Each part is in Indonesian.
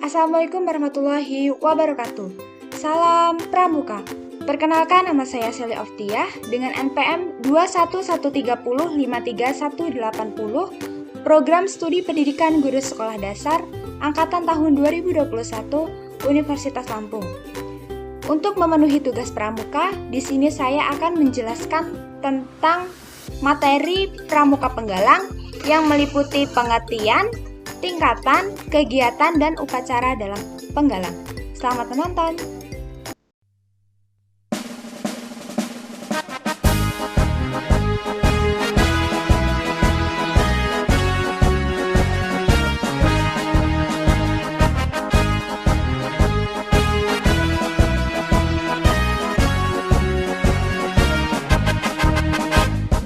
Assalamualaikum warahmatullahi wabarakatuh. Salam Pramuka. Perkenalkan, nama saya Sally Oftiah dengan NPM 21130531180, Program Studi Pendidikan Guru Sekolah Dasar Angkatan tahun 2021 Universitas Lampung. Untuk memenuhi tugas Pramuka, di sini saya akan menjelaskan tentang materi Pramuka Penggalang yang meliputi pengertian, tingkatan, kegiatan, dan upacara dalam Penggalang. Selamat menonton!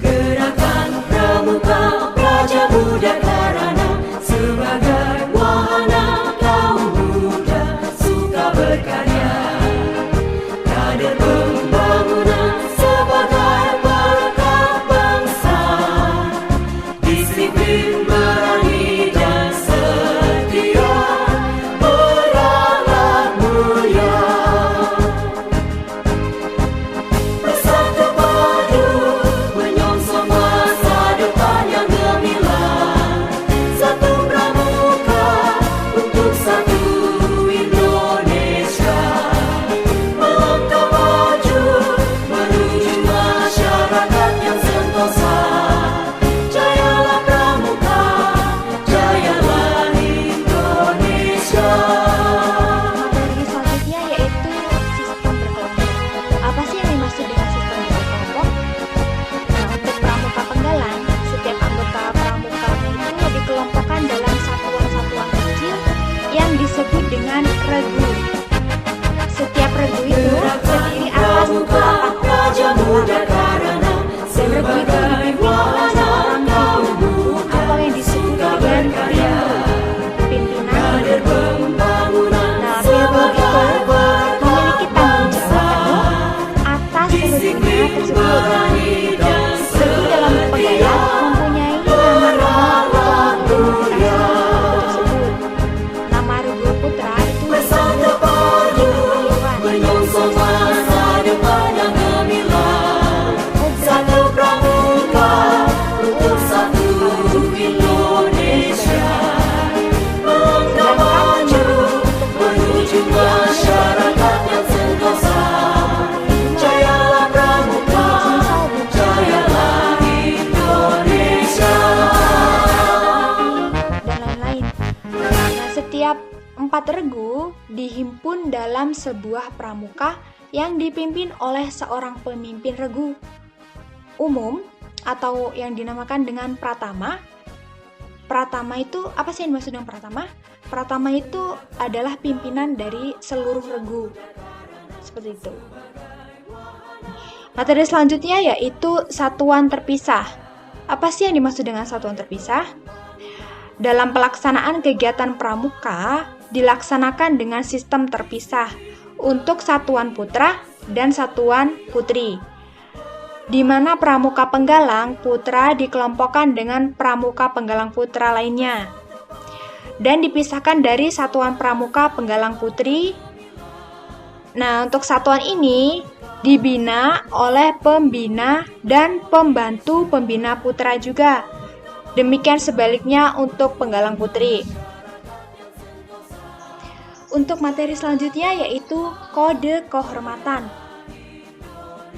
Gerakan Pramuka Praja Muda Karana sebagai wahana kaum muda suka berkarya, kader pembangunan sebagai perekat bangsa, disiplin, berani dan setia, berakhlak mulia. Bersatu padu menyongsong masa depan yang gemilang, satu pramuka untuk satu Indonesia, melangkah maju menuju masyarakat yang sentosa. Jayalah pramuka, jayalah Indonesia. Materi selanjutnya yaitu sistem berkelompok. Apa sih yang dimaksud dengan sistem berkelompok? Nah, untuk Pramuka Penggalang, setiap anggota Pramuka itu dikelompokkan dalam satuan-satuan kecil yang disebut dengan regu. Setiap regu itu terdiri atas 8 Praja Muda Karana regu itu sebagai dipimpin oleh seorang kaum guru muda atau yang disebut suka dengan berkarya, pimpinan. kader pembangunan Nah, sebagai memiliki perekat tanggung jawab bangsa, penuh atas regunya disiplin, tersebut. berani dan Regu dalam setia, Penggalang mempunyai nama-nama untuk mulia. tersebut. Nama regu putra itu Bersatu padu menyongsong masa depan yang gemilang, satu pramuka untuk satu Indonesia, melangkah maju menuju masyarakat yang sentosa. Jayalah pramuka, jayalah Indonesia. dan lain-lain. Nah, setiap 4 regu dihimpun dalam sebuah pramuka yang dipimpin oleh seorang pemimpin regu umum atau yang dinamakan dengan pratama. Pratama itu apa sih yang dimaksud dengan pratama? Pratama itu adalah pimpinan dari seluruh regu. Seperti itu. Materi selanjutnya yaitu satuan terpisah. Apa sih yang dimaksud dengan satuan terpisah? Dalam pelaksanaan kegiatan pramuka dilaksanakan dengan sistem terpisah untuk satuan putra dan satuan putri, di mana Pramuka Penggalang Putra dikelompokkan dengan Pramuka Penggalang Putra lainnya dan dipisahkan dari satuan Pramuka Penggalang Putri. Nah, untuk satuan ini dibina oleh pembina dan pembantu pembina putra juga. Demikian sebaliknya untuk Penggalang Putri. Untuk materi selanjutnya yaitu kode kehormatan.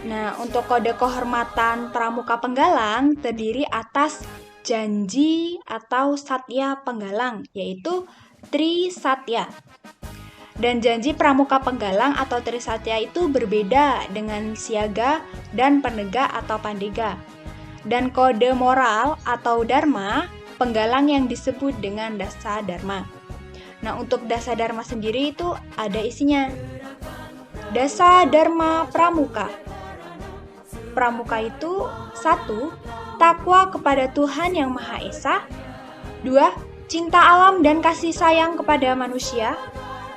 Nah, untuk kode kehormatan Pramuka Penggalang terdiri atas janji atau satya Penggalang, yaitu Trisatya. Dan janji Pramuka Penggalang atau Trisatya itu berbeda dengan siaga dan penegak atau pandega. Dan kode moral atau dharma Penggalang yang disebut dengan dasa dharma. Nah, untuk dasa dharma sendiri itu ada isinya. Dasa dharma pramuka. Pramuka itu 1. Takwa kepada Tuhan Yang Maha Esa. 2. Cinta alam dan kasih sayang kepada manusia.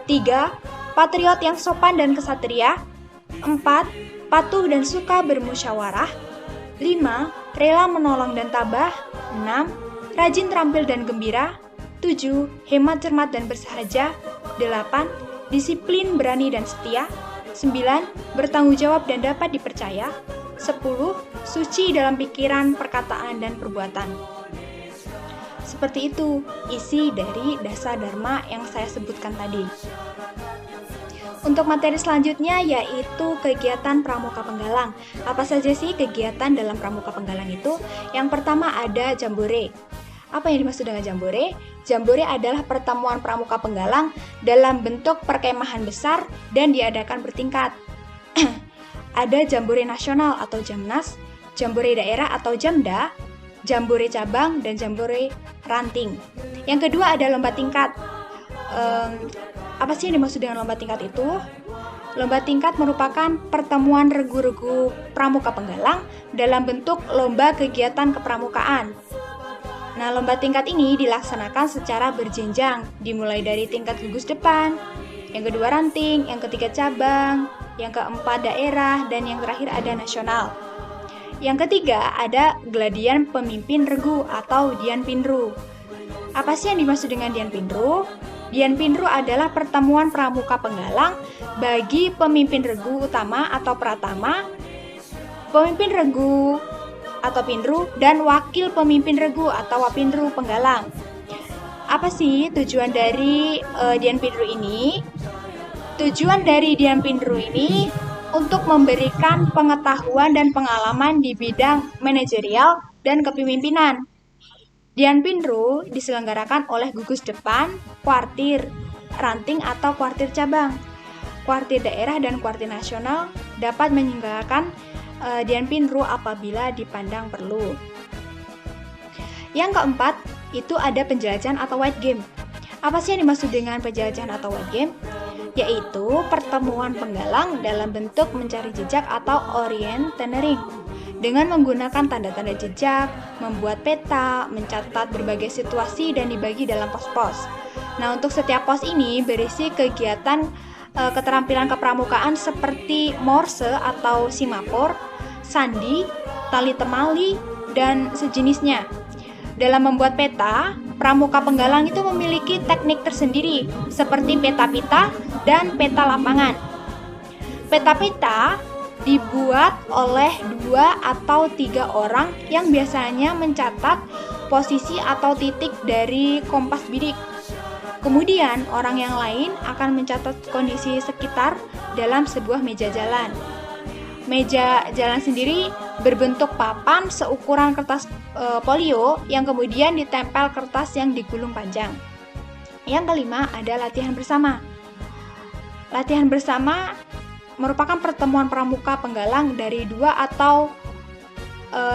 3. Patriot yang sopan dan kesatria. 4. Patuh dan suka bermusyawarah. 5. Rela menolong dan tabah. 6. Rajin terampil dan gembira. 7. Hemat, cermat, dan bersahaja. 8. Disiplin, berani, dan setia. 9. Bertanggung jawab dan dapat dipercaya. 10. Suci dalam pikiran, perkataan, dan perbuatan. Seperti itu isi dari Dasa Dharma yang saya sebutkan tadi. Untuk materi selanjutnya yaitu kegiatan Pramuka Penggalang. Apa saja sih kegiatan dalam Pramuka Penggalang itu? Yang pertama ada jambore. Apa yang dimaksud dengan jambore? Jambore adalah pertemuan Pramuka Penggalang dalam bentuk perkemahan besar dan diadakan bertingkat. Ada jambore nasional atau Jamnas, jambore daerah atau Jamda, jambore cabang, dan jambore ranting. Yang kedua ada lomba tingkat. Apa sih yang dimaksud dengan lomba tingkat itu? Lomba tingkat merupakan pertemuan regu-regu Pramuka Penggalang dalam bentuk lomba kegiatan kepramukaan. Nah, lomba tingkat ini dilaksanakan secara berjenjang, dimulai dari tingkat gugus depan, yang kedua ranting, yang ketiga cabang, yang keempat daerah, dan yang terakhir ada nasional. Yang ketiga ada Gladian Pemimpin Regu atau Dian Pinru. Apa sih yang dimaksud dengan Dian Pinru? Dian Pinru adalah pertemuan Pramuka Penggalang bagi pemimpin regu utama atau pratama, pemimpin regu atau pinru, dan wakil pemimpin regu atau wapinru Penggalang. Apa sih tujuan dari Dian Pinru ini? Tujuan dari Dian Pinru ini untuk memberikan pengetahuan dan pengalaman di bidang manajerial dan kepemimpinan. Dian Pinru diselenggarakan oleh gugus depan, kuartir, ranting atau kuartir cabang. Kuartir daerah dan kuartir nasional dapat menyelenggarakan Dian Pinru apabila dipandang perlu. Yang keempat, itu ada penjelajahan atau white game. Apa sih yang dimaksud dengan penjelajahan atau white game? Yaitu pertemuan penggalang dalam bentuk mencari jejak atau orienteering. Dengan menggunakan tanda-tanda jejak, membuat peta, mencatat berbagai situasi dan dibagi dalam pos-pos. Nah, untuk setiap pos ini berisi kegiatan keterampilan kepramukaan seperti morse atau simapor, sandi, tali temali, dan sejenisnya. Dalam membuat peta, Pramuka Penggalang itu memiliki teknik tersendiri seperti peta pita dan peta lapangan. Peta-peta dibuat oleh 2 atau 3 orang yang biasanya mencatat posisi atau titik dari kompas bidik. Kemudian orang yang lain akan mencatat kondisi sekitar dalam sebuah meja jalan. Meja jalan sendiri berbentuk papan seukuran kertas polio yang kemudian ditempel kertas yang digulung panjang. Yang kelima ada latihan bersama. Latihan bersama merupakan pertemuan pramuka penggalang dari 2 atau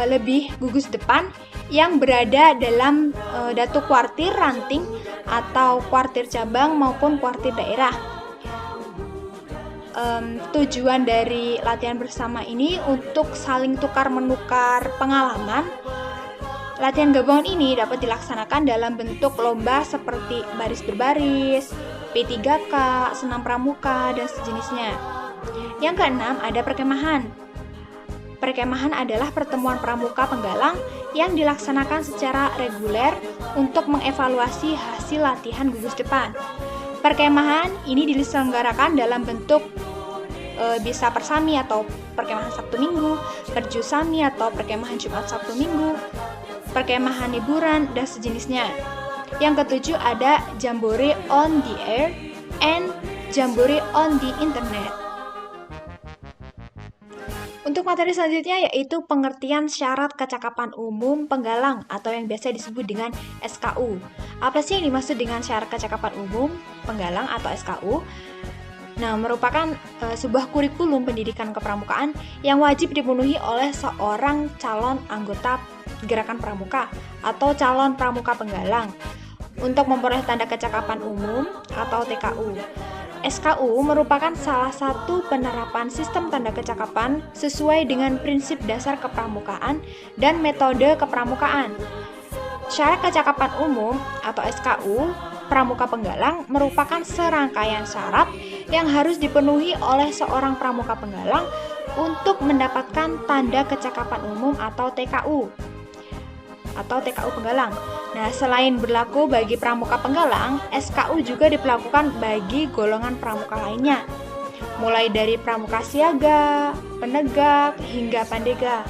lebih gugus depan yang berada dalam datuk kuartir ranting atau kuartir cabang maupun kuartir daerah. Tujuan dari latihan bersama ini untuk saling tukar-menukar pengalaman. Latihan gabungan ini dapat dilaksanakan dalam bentuk lomba seperti baris berbaris, P3K, senam pramuka, dan sejenisnya. Yang keenam ada perkemahan. Perkemahan adalah pertemuan pramuka penggalang yang dilaksanakan secara reguler untuk mengevaluasi hasil latihan gugus depan. Perkemahan ini diselenggarakan dalam bentuk bisa persami atau perkemahan Sabtu Minggu, perjusami atau perkemahan Jumat Sabtu Minggu, perkemahan liburan, dan sejenisnya. Yang ketujuh ada Jambore on the air and Jambore on the internet. Untuk materi selanjutnya yaitu pengertian syarat kecakapan umum penggalang atau yang biasa disebut dengan SKU. Apa sih yang dimaksud dengan syarat kecakapan umum penggalang atau SKU? Nah, merupakan sebuah kurikulum pendidikan kepramukaan yang wajib dipenuhi oleh seorang calon anggota gerakan pramuka atau calon pramuka penggalang untuk memperoleh tanda kecakapan umum atau TKU. SKU merupakan salah satu penerapan sistem tanda kecakapan sesuai dengan prinsip dasar kepramukaan dan metode kepramukaan. Syarat kecakapan umum atau SKU pramuka penggalang merupakan serangkaian syarat yang harus dipenuhi oleh seorang pramuka penggalang untuk mendapatkan tanda kecakapan umum atau TKU penggalang. Nah, selain berlaku bagi pramuka penggalang, SKU juga diberlakukan bagi golongan pramuka lainnya, mulai dari pramuka siaga, penegak, hingga pandega.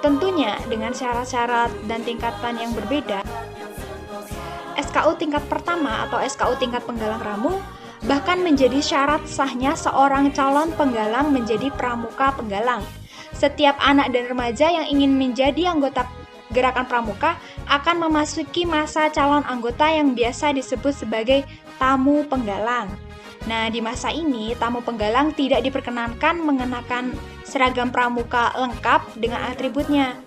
Tentunya dengan syarat-syarat dan tingkatan yang berbeda. SKU tingkat pertama atau SKU tingkat penggalang ramu bahkan menjadi syarat sahnya seorang calon penggalang menjadi pramuka penggalang. Setiap anak dan remaja yang ingin menjadi anggota gerakan pramuka akan memasuki masa calon anggota yang biasa disebut sebagai tamu penggalang. Nah, di masa ini, tamu penggalang tidak diperkenankan mengenakan seragam pramuka lengkap dengan atributnya.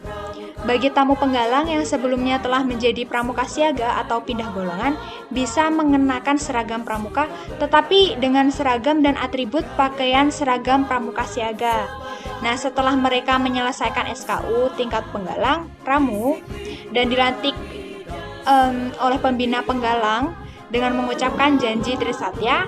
Bagi tamu penggalang yang sebelumnya telah menjadi pramuka siaga atau pindah golongan, bisa mengenakan seragam pramuka, tetapi dengan seragam dan atribut pakaian seragam pramuka siaga. Nah, setelah mereka menyelesaikan SKU tingkat penggalang ramu dan dilantik oleh pembina penggalang dengan mengucapkan janji Trisatya,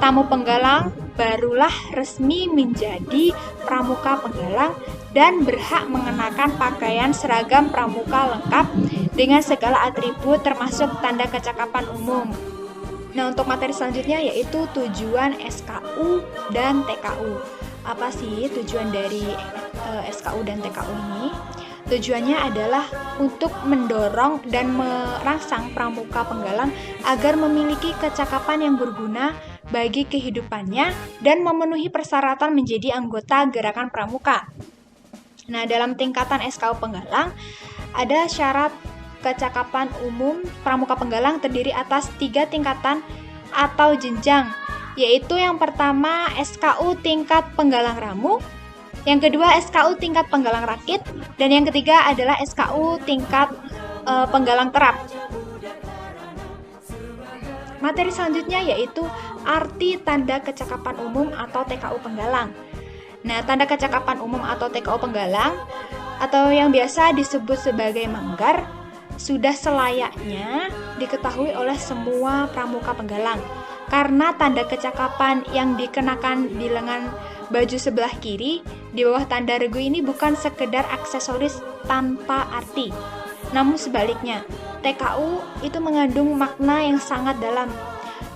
tamu penggalang barulah resmi menjadi pramuka penggalang dan berhak mengenakan pakaian seragam pramuka lengkap dengan segala atribut termasuk tanda kecakapan umum. Nah, untuk materi selanjutnya yaitu tujuan SKU dan TKU. Apa sih tujuan dari SKU dan TKU ini? Tujuannya adalah untuk mendorong dan merangsang pramuka penggalang agar memiliki kecakapan yang berguna bagi kehidupannya dan memenuhi persyaratan menjadi anggota gerakan pramuka. Nah, dalam tingkatan SKU penggalang, ada syarat kecakapan umum pramuka penggalang terdiri atas 3 tingkatan atau jenjang, yaitu yang pertama SKU tingkat penggalang ramu, yang kedua SKU tingkat penggalang rakit, dan yang ketiga adalah SKU tingkat penggalang terap. Materi selanjutnya yaitu arti tanda kecakapan umum atau TKU penggalang. Nah, tanda kecakapan umum atau TKU penggalang atau yang biasa disebut sebagai manggar sudah selayaknya diketahui oleh semua pramuka penggalang. Karena tanda kecakapan yang dikenakan di lengan baju sebelah kiri di bawah tanda regu ini bukan sekedar aksesoris tanpa arti. Namun sebaliknya, TKU itu mengandung makna yang sangat dalam.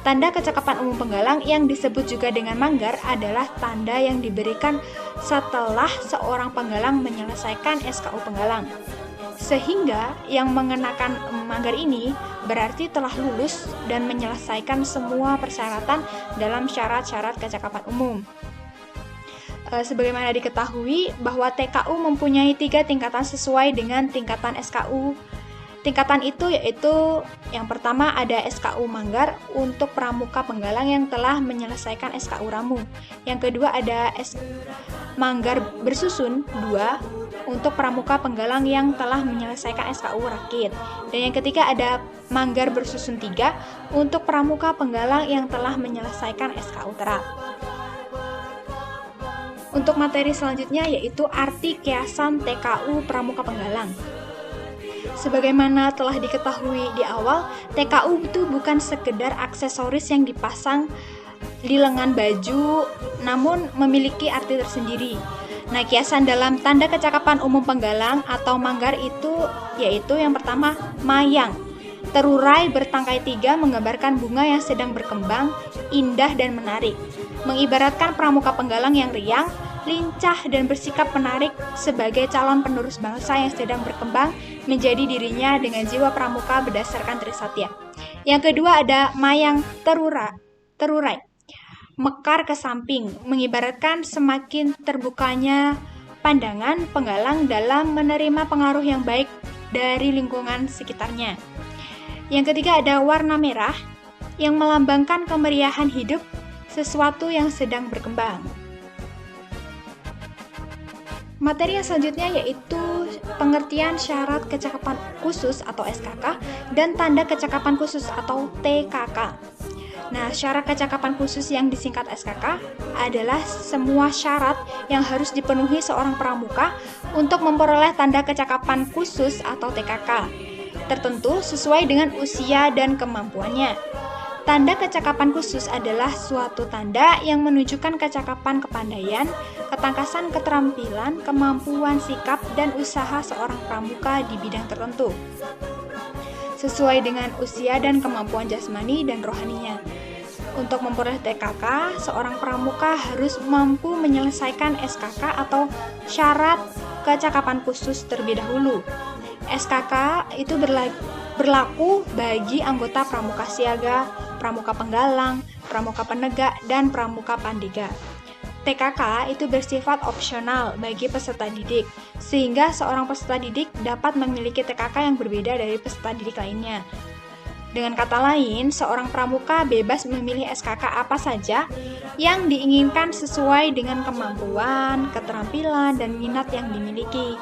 Tanda kecakapan umum penggalang yang disebut juga dengan manggar adalah tanda yang diberikan setelah seorang penggalang menyelesaikan SKU penggalang. Sehingga yang mengenakan manggar ini berarti telah lulus dan menyelesaikan semua persyaratan dalam syarat-syarat kecakapan umum. Sebagaimana diketahui bahwa TKU mempunyai 3 tingkatan sesuai dengan tingkatan SKU. Tingkatan itu yaitu yang pertama ada SKU manggar untuk pramuka penggalang yang telah menyelesaikan SKU ramu. Yang kedua ada manggar bersusun 2 untuk pramuka penggalang yang telah menyelesaikan SKU rakit. Dan yang ketiga ada manggar bersusun 3 untuk pramuka penggalang yang telah menyelesaikan SKU terap. Untuk materi selanjutnya yaitu arti kiasan TKU pramuka penggalang. Sebagaimana telah diketahui di awal, TKU itu bukan sekedar aksesoris yang dipasang di lengan baju, namun memiliki arti tersendiri. Nah, kiasan dalam tanda kecakapan umum penggalang atau manggar itu yaitu yang pertama mayang. Terurai bertangkai 3 menggambarkan bunga yang sedang berkembang, indah dan menarik. Mengibaratkan pramuka penggalang yang riang, lincah dan bersikap menarik sebagai calon penerus bangsa yang sedang berkembang menjadi dirinya dengan jiwa pramuka berdasarkan Trisatya. Yang kedua ada mayang terurai, mekar ke samping, mengibaratkan semakin terbukanya pandangan penggalang dalam menerima pengaruh yang baik dari lingkungan sekitarnya. Yang ketiga ada warna merah yang melambangkan kemeriahan hidup sesuatu yang sedang berkembang. Materi yang selanjutnya yaitu pengertian syarat kecakapan khusus atau SKK dan tanda kecakapan khusus atau TKK. Nah, syarat kecakapan khusus yang disingkat SKK adalah semua syarat yang harus dipenuhi seorang pramuka untuk memperoleh tanda kecakapan khusus atau TKK, tertentu sesuai dengan usia dan kemampuannya. Tanda kecakapan khusus adalah suatu tanda yang menunjukkan kecakapan kepandaian, ketangkasan keterampilan, kemampuan sikap, dan usaha seorang pramuka di bidang tertentu. sesuai dengan usia dan kemampuan jasmani dan rohaninya. Untuk memperoleh TKK, seorang pramuka harus mampu menyelesaikan SKK atau syarat kecakapan khusus terlebih dahulu. SKK itu berlaku bagi anggota pramuka siaga, pramuka penggalang, pramuka penegak, dan pramuka pandega. TKK itu bersifat opsional bagi peserta didik, sehingga seorang peserta didik dapat memiliki TKK yang berbeda dari peserta didik lainnya. Dengan kata lain, seorang pramuka bebas memilih SKK apa saja yang diinginkan sesuai dengan kemampuan, keterampilan, dan minat yang dimiliki.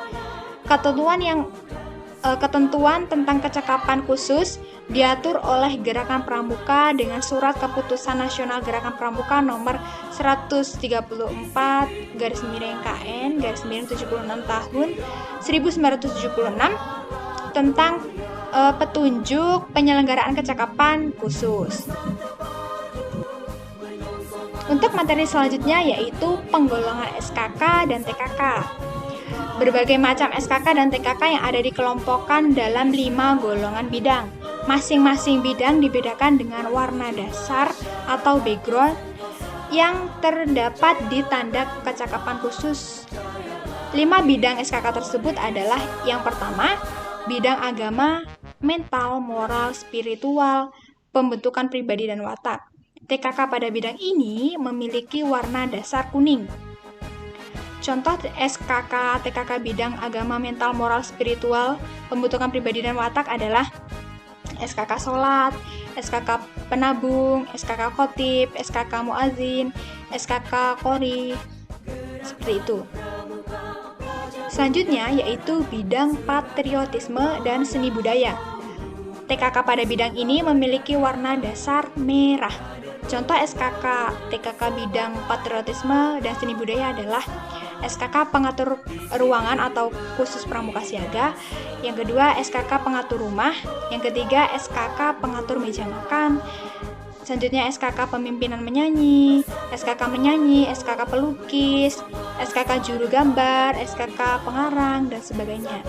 Ketentuan tentang kecakapan khusus diatur oleh Gerakan Pramuka dengan Surat Keputusan Nasional Gerakan Pramuka nomor 134/KN/76 tahun 1976 tentang petunjuk penyelenggaraan kecakapan khusus. Untuk materi selanjutnya yaitu penggolongan SKK dan TKK. Berbagai macam SKK dan TKK yang ada dikelompokkan dalam 5 golongan bidang. Masing-masing bidang dibedakan dengan warna dasar atau background yang terdapat di tanda kecakapan khusus. 5 bidang SKK tersebut adalah yang pertama, bidang agama, mental, moral, spiritual, pembentukan pribadi dan watak. TKK pada bidang ini memiliki warna dasar kuning. Contoh SKK TKK bidang agama, mental, moral, spiritual, pembentukan pribadi dan watak adalah SKK sholat, SKK penabung, SKK khotib, SKK muazin, SKK qori, seperti itu. Selanjutnya yaitu bidang patriotisme dan seni budaya. TKK pada bidang ini memiliki warna dasar merah. Contoh SKK TKK bidang patriotisme dan seni budaya adalah SKK pengatur ruangan atau khusus pramuka siaga, yang kedua SKK pengatur rumah, yang ketiga SKK pengatur meja makan, selanjutnya SKK pemimpinan menyanyi, SKK menyanyi, SKK pelukis, SKK juru gambar, SKK pengarang, dan sebagainya.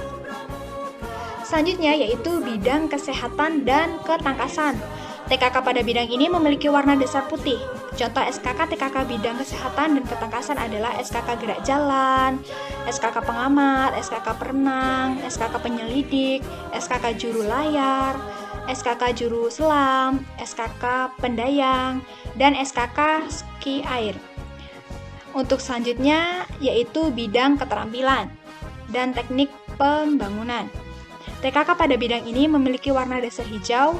Selanjutnya yaitu bidang kesehatan dan ketangkasan. TKK pada bidang ini memiliki warna dasar putih. Contoh SKK TKK bidang kesehatan dan ketangkasan adalah SKK gerak jalan, SKK pengamat, SKK perenang, SKK penyelidik, SKK juru layar, SKK juru selam, SKK pendayang, dan SKK ski air. Untuk selanjutnya yaitu bidang keterampilan dan teknik pembangunan. TKK pada bidang ini memiliki warna dasar hijau.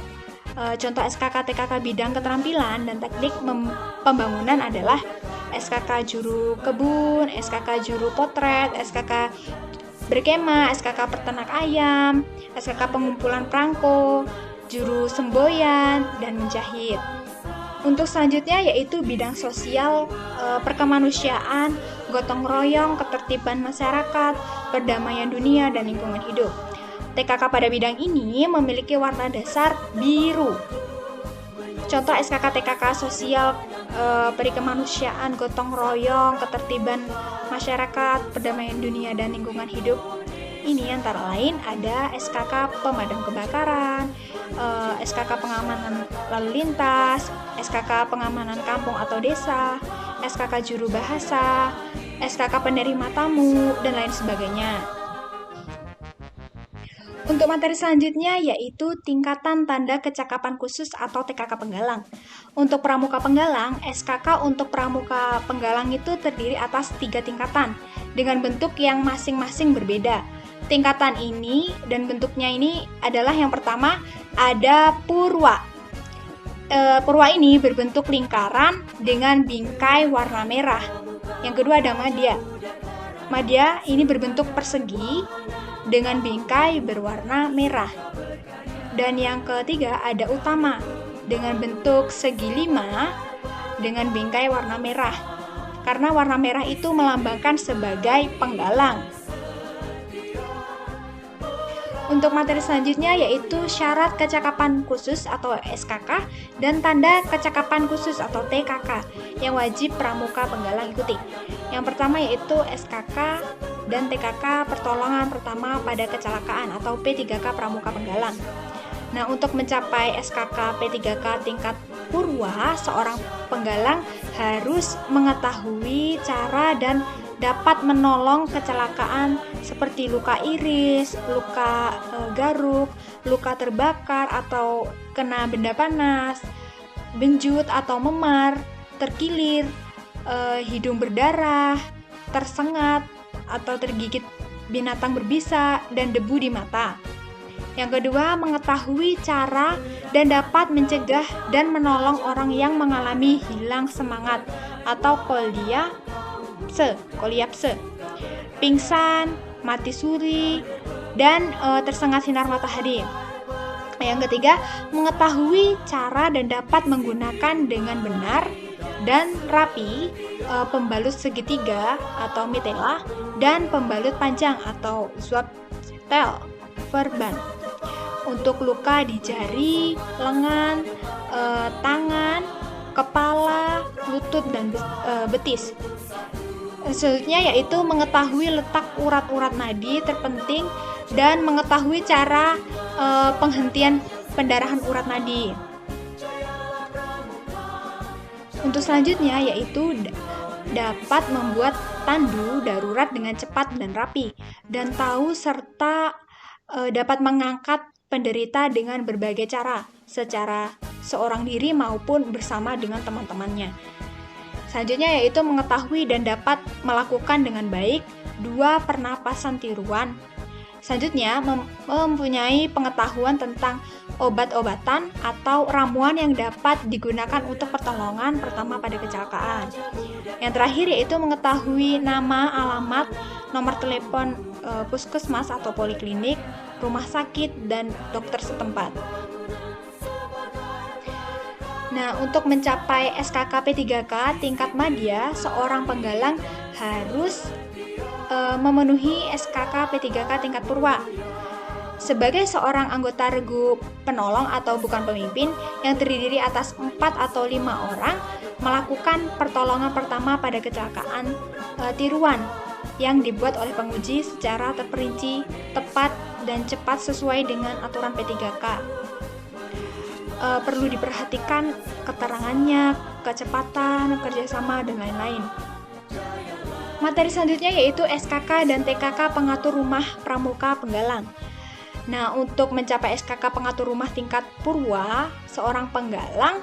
Contoh SKK TKK bidang keterampilan dan teknik pembangunan adalah SKK juru kebun, SKK juru potret, SKK berkemah, SKK peternak ayam, SKK pengumpulan perangko, juru semboyan, dan menjahit. Untuk selanjutnya yaitu bidang sosial, perkemanusiaan, gotong royong, ketertiban masyarakat, perdamaian dunia, dan lingkungan hidup. TKK pada bidang ini memiliki warna dasar biru. Contoh SKK TKK sosial, perikemanusiaan, gotong royong, ketertiban masyarakat, perdamaian dunia, dan lingkungan hidup. Ini antara lain ada SKK pemadam kebakaran, SKK pengamanan lalu lintas, SKK pengamanan kampung atau desa, SKK juru bahasa, SKK penerima tamu, dan lain sebagainya. Untuk materi selanjutnya yaitu tingkatan tanda kecakapan khusus atau TKK penggalang. Untuk pramuka penggalang, SKK untuk pramuka penggalang itu terdiri atas 3 tingkatan dengan bentuk yang masing-masing berbeda. Tingkatan ini dan bentuknya ini adalah yang pertama ada purwa. Purwa ini berbentuk lingkaran dengan bingkai warna merah. Yang kedua ada madya. Madya ini berbentuk persegi dengan bingkai berwarna merah. Dan yang ketiga ada utama dengan bentuk segi 5 dengan bingkai warna merah. Karena warna merah itu melambangkan sebagai penggalang. Untuk materi selanjutnya yaitu syarat kecakapan khusus atau SKK dan tanda kecakapan khusus atau TKK yang wajib pramuka penggalang ikuti. Yang pertama yaitu SKK dan TKK pertolongan pertama pada kecelakaan atau P3K pramuka penggalang. Nah, untuk mencapai SKK P3K tingkat purwa, seorang penggalang harus mengetahui cara dan dapat menolong kecelakaan seperti luka iris, luka garuk, luka terbakar atau kena benda panas, benjut atau memar, terkilir, hidung berdarah, tersengat atau tergigit binatang berbisa, dan debu di mata. Yang kedua, mengetahui cara dan dapat mencegah dan menolong orang yang mengalami hilang semangat atau koliapse, pingsan, mati suri, dan tersengat sinar matahari. Yang ketiga, mengetahui cara dan dapat menggunakan dengan benar dan rapi pembalut segitiga atau mitela dan pembalut panjang atau swabtel verban untuk luka di jari, lengan, tangan, kepala, lutut, dan betis. Selanjutnya yaitu mengetahui letak urat-urat nadi terpenting dan mengetahui cara penghentian pendarahan urat nadi. Untuk selanjutnya yaitu dapat membuat tandu darurat dengan cepat dan rapi, dan tahu serta dapat mengangkat penderita dengan berbagai cara, secara seorang diri maupun bersama dengan teman-temannya. Selanjutnya yaitu mengetahui dan dapat melakukan dengan baik 2 pernapasan tiruan. Selanjutnya mempunyai pengetahuan tentang obat-obatan atau ramuan yang dapat digunakan untuk pertolongan pertama pada kecelakaan. Yang terakhir yaitu mengetahui nama, alamat, nomor telepon puskesmas atau poliklinik, rumah sakit, dan dokter setempat. Nah, untuk mencapai SKK P3K tingkat madya, seorang penggalang harus memenuhi SKK P3K tingkat purwa. Sebagai seorang anggota regu penolong atau bukan pemimpin yang terdiri atas 4 atau 5 orang, melakukan pertolongan pertama pada kecelakaan tiruan yang dibuat oleh penguji secara terperinci, tepat, dan cepat sesuai dengan aturan P3K. Perlu diperhatikan keterangannya, kecepatan, kerjasama, dan lain-lain. Materi selanjutnya yaitu SKK dan TKK pengatur rumah pramuka penggalang. Nah, untuk mencapai SKK pengatur rumah tingkat purwa, seorang penggalang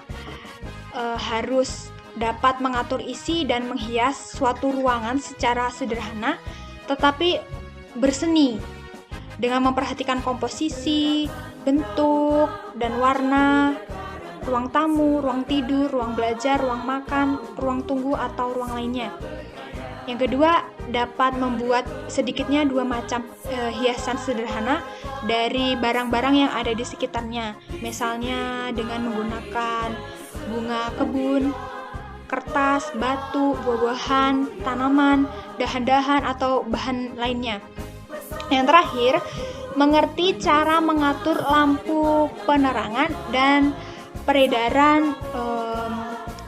harus dapat mengatur isi dan menghias suatu ruangan secara sederhana tetapi berseni dengan memperhatikan komposisi, bentuk, dan warna ruang tamu, ruang tidur, ruang belajar, ruang makan, ruang tunggu, atau ruang lainnya. Yang kedua, dapat membuat sedikitnya 2 macam hiasan sederhana dari barang-barang yang ada di sekitarnya. Misalnya dengan menggunakan bunga kebun, kertas, batu, buah-buahan, tanaman, dahan-dahan, atau bahan lainnya. Yang terakhir, mengerti cara mengatur lampu penerangan dan peredaran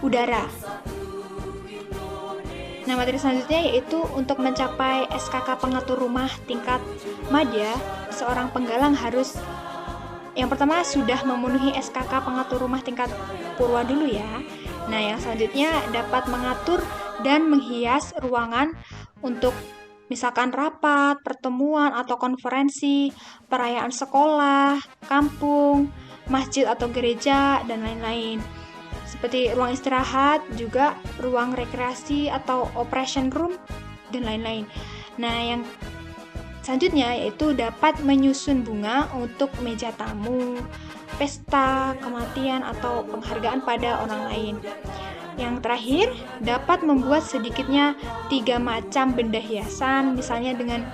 udara. Nah, materi selanjutnya yaitu untuk mencapai SKK pengatur rumah tingkat madya, seorang penggalang harus yang pertama sudah memenuhi SKK pengatur rumah tingkat purwa dulu ya. Nah, yang selanjutnya dapat mengatur dan menghias ruangan untuk misalkan rapat, pertemuan atau konferensi, perayaan sekolah, kampung, masjid atau gereja, dan lain-lain. Seperti ruang istirahat, juga ruang rekreasi atau operation room, dan lain-lain. Nah, yang selanjutnya yaitu dapat menyusun bunga untuk meja tamu, pesta, kematian, atau penghargaan pada orang lain. Yang terakhir, dapat membuat sedikitnya 3 macam benda hiasan, misalnya dengan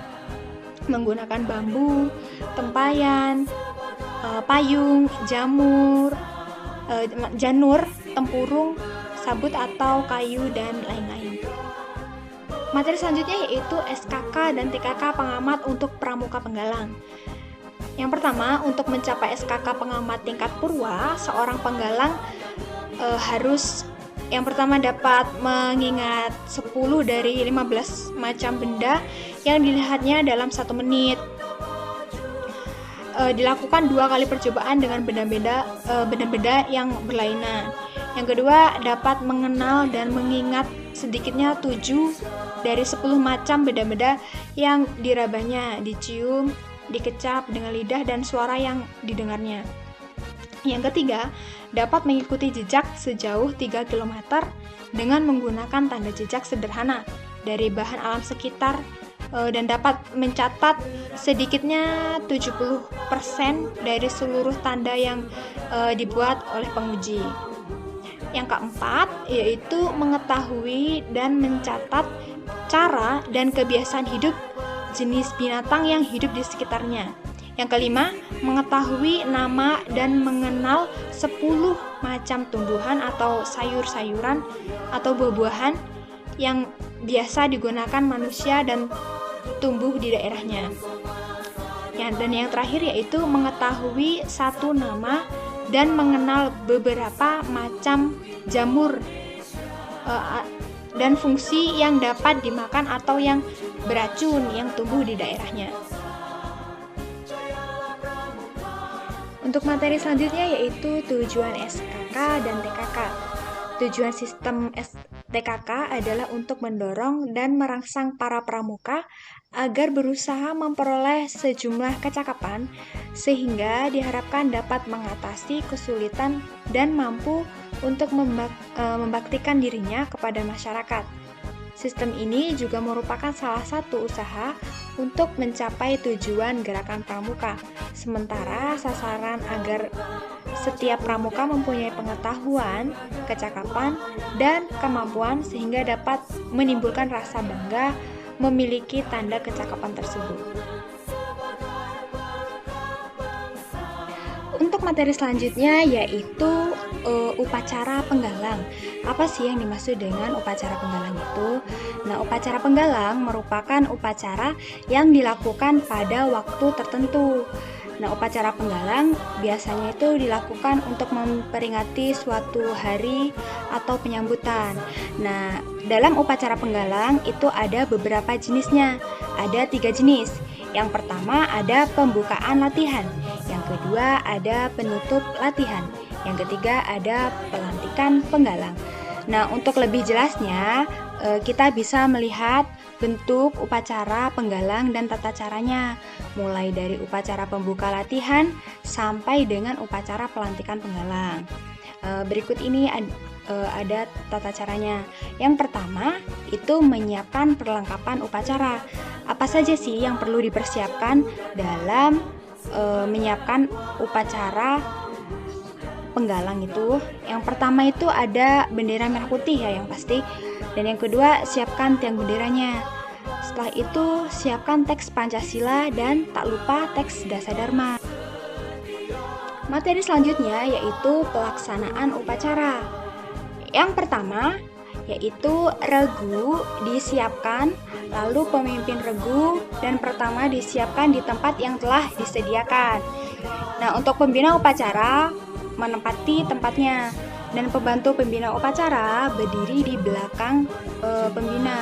menggunakan bambu, tempayan, payung, janur, tempurung, sabut atau kayu, dan lain-lain. Materi selanjutnya yaitu SKK dan TKK pengamat untuk pramuka penggalang. Yang pertama, untuk mencapai SKK pengamat tingkat purwa, seorang penggalang harus yang pertama dapat mengingat 10 dari 15 macam benda yang dilihatnya dalam 1 menit. dilakukan 2 kali percobaan dengan benda-benda yang berlainan. Yang kedua, dapat mengenal dan mengingat sedikitnya 7 dari 10 macam benda-benda yang dirabanya, dicium, dikecap dengan lidah dan suara yang didengarnya. Yang ketiga, dapat mengikuti jejak sejauh 3 km dengan menggunakan tanda jejak sederhana dari bahan alam sekitar dan dapat mencatat sedikitnya 70% dari seluruh tanda yang dibuat oleh penguji. Yang keempat, yaitu mengetahui dan mencatat cara dan kebiasaan hidup jenis binatang yang hidup di sekitarnya. Yang kelima, mengetahui nama dan mengenal 10 macam tumbuhan atau sayur-sayuran atau buah-buahan yang biasa digunakan manusia dan tumbuh di daerahnya. Dan yang terakhir yaitu mengetahui 1 nama dan mengenal beberapa macam jamur dan fungsi yang dapat dimakan atau yang beracun yang tumbuh di daerahnya. Untuk materi selanjutnya yaitu tujuan SKK dan TKK. Tujuan sistem TKK adalah untuk mendorong dan merangsang para pramuka agar berusaha memperoleh sejumlah kecakapan sehingga diharapkan dapat mengatasi kesulitan dan mampu untuk membaktikan dirinya kepada masyarakat. Sistem ini juga merupakan salah satu usaha untuk mencapai tujuan gerakan pramuka. Sementara sasaran agar setiap pramuka mempunyai pengetahuan, kecakapan, dan kemampuan sehingga dapat menimbulkan rasa bangga memiliki tanda kecakapan tersebut. Untuk materi selanjutnya yaitu upacara penggalang. Apa sih yang dimaksud dengan upacara penggalang itu? Nah, upacara penggalang merupakan upacara yang dilakukan pada waktu tertentu. Nah, upacara penggalang biasanya itu dilakukan untuk memperingati suatu hari atau penyambutan. Nah, dalam upacara penggalang itu ada beberapa jenisnya. Ada 3 jenis. Yang pertama ada pembukaan latihan. Yang kedua ada penutup latihan. Yang ketiga ada pelantikan penggalang. Nah, untuk lebih jelasnya kita bisa melihat bentuk upacara penggalang dan tata caranya, mulai dari upacara pembuka latihan sampai dengan upacara pelantikan penggalang. Berikut ini ada tata caranya. Yang pertama itu menyiapkan perlengkapan upacara. Apa saja sih yang perlu dipersiapkan dalam menyiapkan upacara penggalang itu? Yang pertama itu ada bendera merah putih ya yang pasti. Dan yang kedua, siapkan tiang benderanya. Setelah itu, siapkan teks Pancasila dan tak lupa teks Dasadharma. Materi selanjutnya yaitu pelaksanaan upacara. Yang pertama yaitu regu disiapkan, lalu pemimpin regu dan pertama disiapkan di tempat yang telah disediakan. Nah, untuk pembina upacara menempati tempatnya dan pembantu pembina upacara berdiri di belakang pembina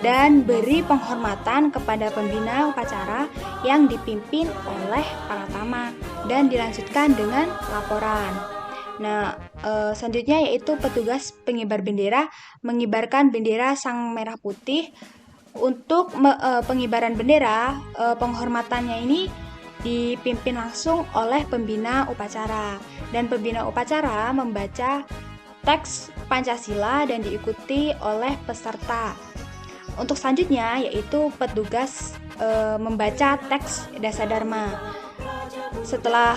dan beri penghormatan kepada pembina upacara yang dipimpin oleh para tama dan dilanjutkan dengan laporan. Nah, selanjutnya yaitu petugas pengibar bendera mengibarkan bendera sang merah putih. Untuk pengibaran bendera, penghormatannya ini dipimpin langsung oleh pembina upacara dan pembina upacara membaca teks Pancasila dan diikuti oleh peserta. Untuk selanjutnya yaitu petugas membaca teks Dasadharma. Setelah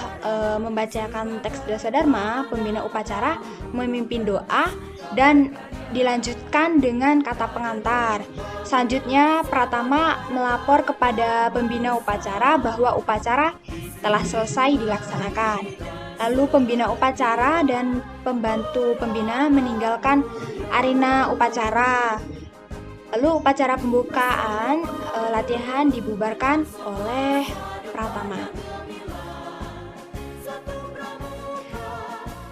membacakan teks Dasadharma, pembina upacara memimpin doa dan dilanjutkan dengan kata pengantar. Selanjutnya, pratama melapor kepada pembina upacara bahwa upacara telah selesai dilaksanakan. Lalu pembina upacara dan pembantu pembina meninggalkan arena upacara. Lalu upacara pembukaan latihan dibubarkan oleh pratama.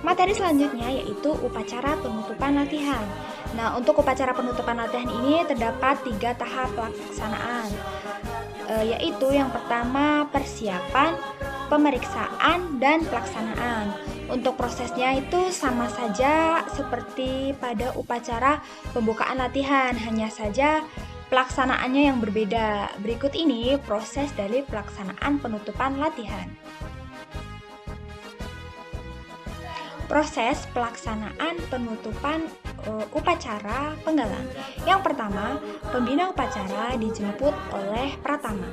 Materi selanjutnya yaitu upacara penutupan latihan. Nah, untuk upacara penutupan latihan ini terdapat 3 tahap pelaksanaan. yaitu yang pertama persiapan, pemeriksaan, dan pelaksanaan. Untuk prosesnya itu sama saja seperti pada upacara pembukaan latihan, hanya saja pelaksanaannya yang berbeda. Berikut ini proses dari pelaksanaan penutupan latihan. Proses pelaksanaan penutupan upacara penggalang. Yang pertama, pembina upacara dijemput oleh pratama.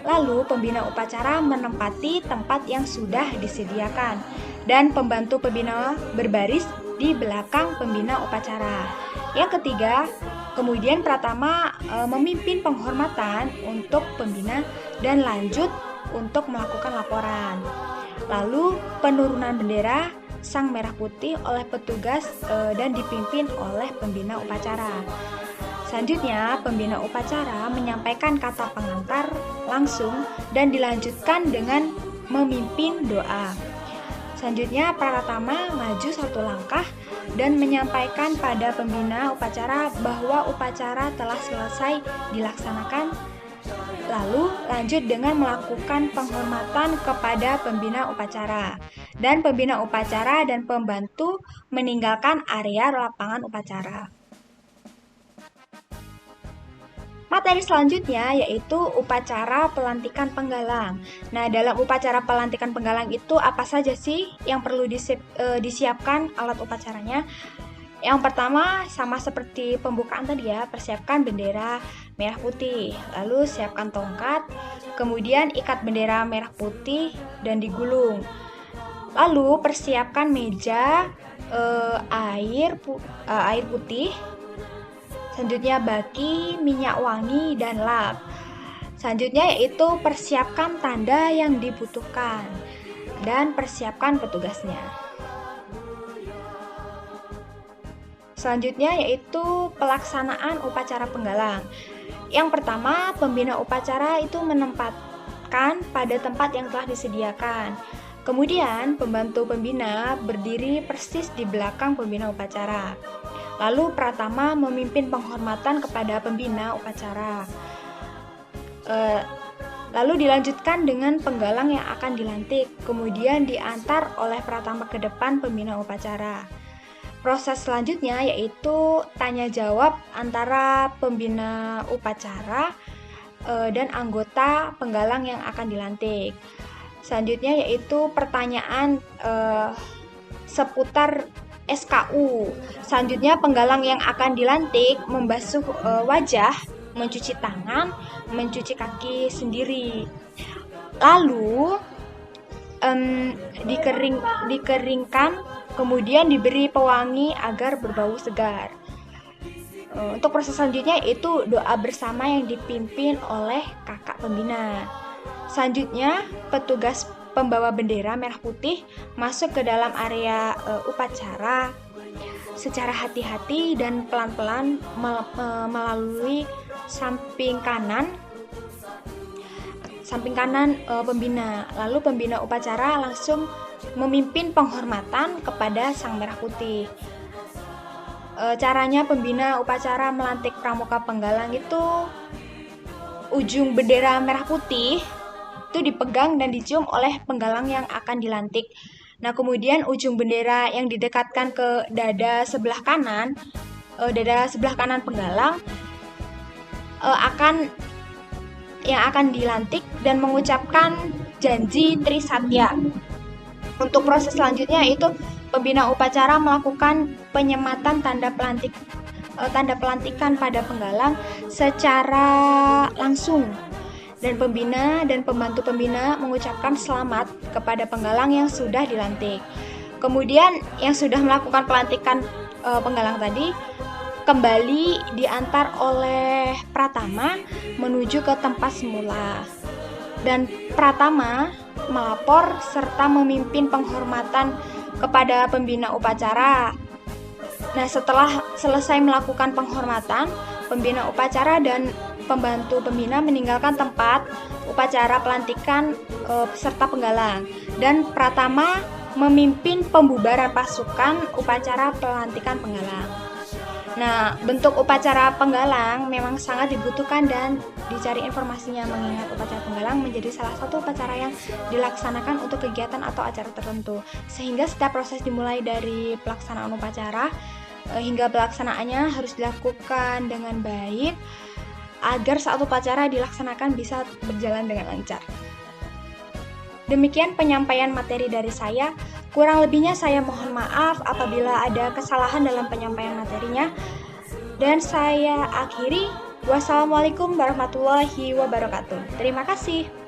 Lalu pembina upacara menempati tempat yang sudah disediakan dan pembantu pembina berbaris di belakang pembina upacara. Yang ketiga, kemudian pratama memimpin penghormatan untuk pembina dan lanjut untuk melakukan laporan. Lalu penurunan bendera sang merah putih oleh petugas dan dipimpin oleh pembina upacara. Selanjutnya, pembina upacara menyampaikan kata pengantar langsung dan dilanjutkan dengan memimpin doa. Selanjutnya, pratama maju satu langkah dan menyampaikan pada pembina upacara bahwa upacara telah selesai dilaksanakan. Lalu lanjut dengan melakukan penghormatan kepada pembina upacara. Dan pembina upacara dan pembantu meninggalkan area lapangan upacara. Materi selanjutnya yaitu upacara pelantikan penggalang. Nah, dalam upacara pelantikan penggalang itu apa saja sih yang perlu disiapkan alat upacaranya? Yang pertama, sama seperti pembukaan tadi ya, persiapkan bendera merah putih, lalu siapkan tongkat, kemudian ikat bendera merah putih dan digulung. Lalu persiapkan meja, air putih, selanjutnya baki, minyak wangi, dan lap. Selanjutnya yaitu persiapkan tanda yang dibutuhkan dan persiapkan petugasnya. Selanjutnya yaitu pelaksanaan upacara penggalang. Yang pertama, pembina upacara itu menempatkan pada tempat yang telah disediakan. Kemudian, pembantu pembina berdiri persis di belakang pembina upacara. Lalu, pratama memimpin penghormatan kepada pembina upacara. Lalu dilanjutkan dengan penggalang yang akan dilantik, kemudian diantar oleh pratama ke depan pembina upacara. Proses selanjutnya yaitu tanya jawab antara pembina upacara dan anggota penggalang yang akan dilantik. Selanjutnya yaitu pertanyaan seputar SKU. Selanjutnya penggalang yang akan dilantik membasuh wajah, mencuci tangan, mencuci kaki sendiri. Lalu dikeringkan, kemudian diberi pewangi agar berbau segar. Untuk proses selanjutnya yaitu doa bersama yang dipimpin oleh kakak pembina. Selanjutnya, petugas pembawa bendera merah putih masuk ke dalam area upacara secara hati-hati dan pelan-pelan melalui samping kanan pembina. Lalu pembina upacara langsung memimpin penghormatan kepada sang merah putih. Caranya pembina upacara melantik pramuka penggalang itu ujung bendera merah putih itu dipegang dan dicium oleh penggalang yang akan dilantik. Nah, kemudian ujung bendera yang didekatkan ke dada sebelah kanan penggalang akan dilantik dan mengucapkan janji Trisatya. Untuk proses selanjutnya yaitu pembina upacara melakukan penyematan tanda pelantikan pada penggalang secara langsung, dan pembina dan pembantu pembina mengucapkan selamat kepada penggalang yang sudah dilantik. Kemudian yang sudah melakukan pelantikan penggalang tadi kembali diantar oleh pratama menuju ke tempat semula, dan pratama melapor serta memimpin penghormatan kepada pembina upacara. Nah, setelah selesai melakukan penghormatan, pembina upacara dan pembantu pembina meninggalkan tempat upacara pelantikan peserta penggalang, dan pratama memimpin pembubaran pasukan upacara pelantikan penggalang. Nah, bentuk upacara penggalang memang sangat dibutuhkan dan dicari informasinya, mengingat upacara penggalang menjadi salah satu upacara yang dilaksanakan untuk kegiatan atau acara tertentu. Sehingga setiap proses dimulai dari pelaksanaan upacara hingga pelaksanaannya harus dilakukan dengan baik agar saat upacara dilaksanakan bisa berjalan dengan lancar. Demikian penyampaian materi dari saya. Kurang lebihnya saya mohon maaf apabila ada kesalahan dalam penyampaian materinya. Dan saya akhiri. Wassalamualaikum warahmatullahi wabarakatuh. Terima kasih.